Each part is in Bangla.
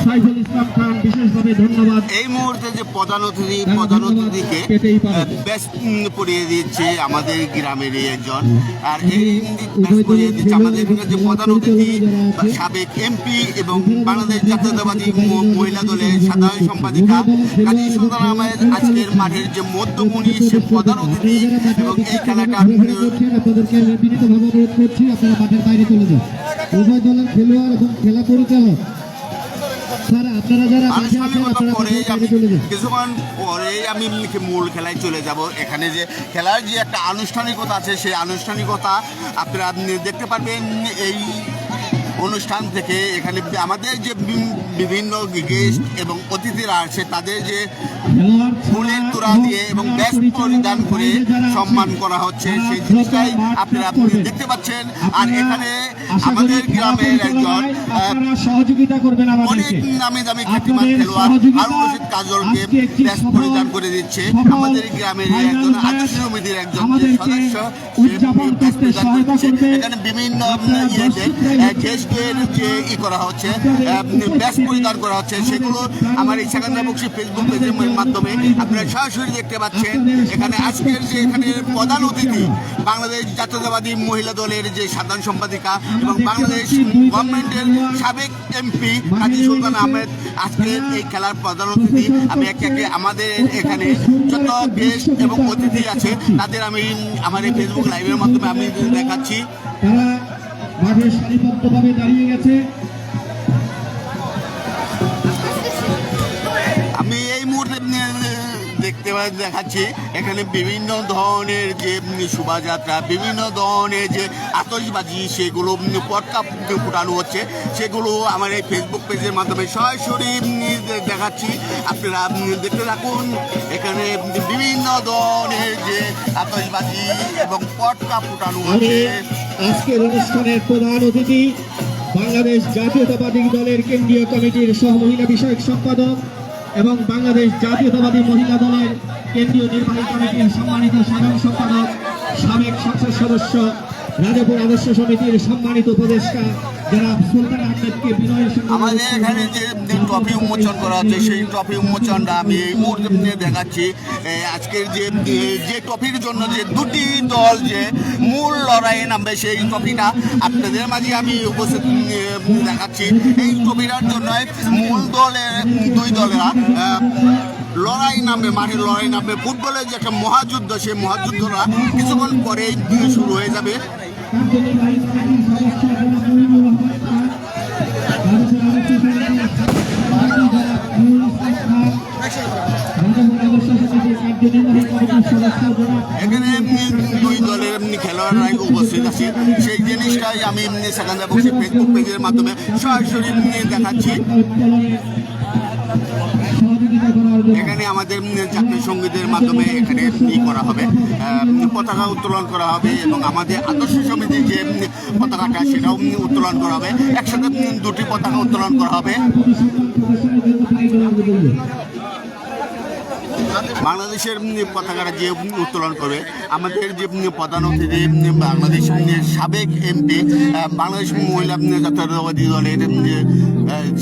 সাইফুল ইসলাম খান বিশেষভাবে ধন্যবাদ। এই মুহূর্তে যে প্রধান অতিথিকে ব্যাস পরিয়ে দিচ্ছে আমাদের গ্রামেরই একজন, আর এই ব্যাস পরিয়ে দিচ্ছে আমাদের যে প্রধান অতিথি সাবেক এমপি এবং বাংলাদেশ জাতীয়তাবাদী মহিলা দলের সাধারণ সম্পাদিকা কাজী সুলতান আহমেদ আজকের মাঠের যে মধ্যমণি সে প্রধান অতিথি এবং এই খেলাটা আপনাদেরকে বিনীতভাবে অনুরোধ করছি আপনারা মাঠের বাইরে চলে যান। উভয় দলের খেলোয়াড় এবং খেলা পরিচালক কিছুক্ষণ পরেই আমি মূল খেলায় চলে যাব। এখানে যে খেলার যে একটা আনুষ্ঠানিকতা আছে সেই আনুষ্ঠানিকতা আপনারা দেখতে পারবেন এই অনুষ্ঠান থেকে। এখানে আমাদের যে বিভিন্ন গেস্ট এবং অতিথিরা আছে তাদের যে ফুলের তোড়া দিয়ে এবং ব্যাস পরিধান করে সম্মান করা হচ্ছে সেই জিনিসটাই আপনারা দেখতে পাচ্ছেন। আর এখানে আমাদের গ্রামের একজন সহযোগিতা করবেন অনেক নামি দামি খ্যাতিমান খেলোয়াড় হারুন রশিদ কাজলকে ব্যাস পরিধান করে দিচ্ছে। আমাদের গ্রামের একজন আদর্শ সমিতির একজন যে সদস্য ব্যাস পরিধান করছে। এখানে বিভিন্ন যে করা হচ্ছে ব্যাস পরিধান করা হচ্ছে সেগুলো আমার এই সেকেন্ডার বক্সি ফেসবুক পেজের মাধ্যমে আপনারা সরাসরি দেখতে পাচ্ছেন। এখানে আজকের যে এখানে প্রধান অতিথি বাংলাদেশ জাতীয়তাবাদী মহিলা দলের যে সাধারণ সম্পাদিকা এবং বাংলাদেশ গভর্নমেন্টের সাবেক এমপি কাজী সুলতান আহমেদ আজকের এই খেলার প্রধান অতিথি। আমি একে একে আমাদের এখানে যত গেস্ট এবং অতিথি আছে তাদের আমি আমার এই ফেসবুক লাইভের মাধ্যমে আমি দেখাচ্ছি। মাঠে সারিবদ্ধভাবে দাঁড়িয়ে গেছে। আমি এই মুহূর্তে দেখাচ্ছি এখানে বিভিন্ন ধরনের যে শোভাযাত্রা, বিভিন্ন ধরনের যে আতশবাজি সেগুলো পটকা ফুটানো হচ্ছে, সেগুলো আমার এই ফেসবুক পেজের মাধ্যমে সরাসরি দেখাচ্ছি। আপনারা দেখতে থাকুন। এখানে বিভিন্ন ধরনের যে আতশবাজি এবং পটকা ফুটানো হচ্ছে। আজকের অনুষ্ঠানের প্রধান অতিথি বাংলাদেশ জাতীয়তাবাদী দলের কেন্দ্রীয় কমিটির সহ মহিলা বিষয়ক সম্পাদক এবং বাংলাদেশ জাতীয়তাবাদী মহিলা দলের কেন্দ্রীয় নির্বাহী কমিটির সম্মানিত সাধারণ সম্পাদক, সাবেক সংসদ সদস্য, রাজাপুর আদর্শ সমিতির সম্মানিত উপদেষ্টা জনাব সুলতান আহমেদকে বিনয়ের সঙ্গে আমাদের এখানে যে ট্রফি উন্মোচন করা হচ্ছে সেই ট্রফি উন্মোচনটা আমি এই মুহূর্তে দেখাচ্ছি। আজকের যে ট্রফির জন্য যে দুটি দল যে মূল লড়াইয়ে নামবে সেই ট্রফিটা আপনাদের মাঝে আমি উপস্থিত দেখাচ্ছি। এই ট্রফিটার জন্য মূল দলের দুই দলেরা লড়াই নামবে, মাঠের লড়াই নামবে। ফুটবলের যে একটা মহাযুদ্ধ সেই মহাযুদ্ধটা কিছুক্ষণ পরেই শুরু হয়ে যাবে। এখানে দুই দলের খেলোয়াড়রাই উপস্থিত আছে, সেই জিনিসটাই আমি সেকেন্ডার বক্সি ফেসবুক পেজের মাধ্যমে সরাসরি দেখাচ্ছি। এখানে আমাদের জাতীয় সঙ্গীতের মাধ্যমে এখানে করা হবে, পতাকা উত্তোলন করা হবে এবং আমাদের আদর্শ সমিতির যে পতাকাটা সেটাও উত্তোলন করা হবে। একসাথে দুটি পতাকা উত্তোলন করা হবে। বাংলাদেশের পতাকাটা যে উত্তোলন করবে আমাদের যে প্রধান অতিথি বাংলাদেশের সাবেক এমপি বাংলাদেশ মহিলা জাতীয়তাবাদী দলের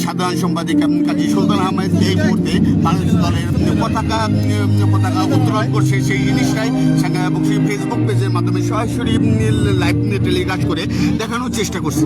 সাধারণ সম্পাদিকা কাজী সুলতান আহমেদ এই মুহূর্তে বাংলাদেশ দলের পতাকা উত্তোলন করছে। সেই জিনিসটাই ফেসবুক পেজের মাধ্যমে সরাসরি লাইভ টেলিকাস্ট করে দেখানোর চেষ্টা করছে।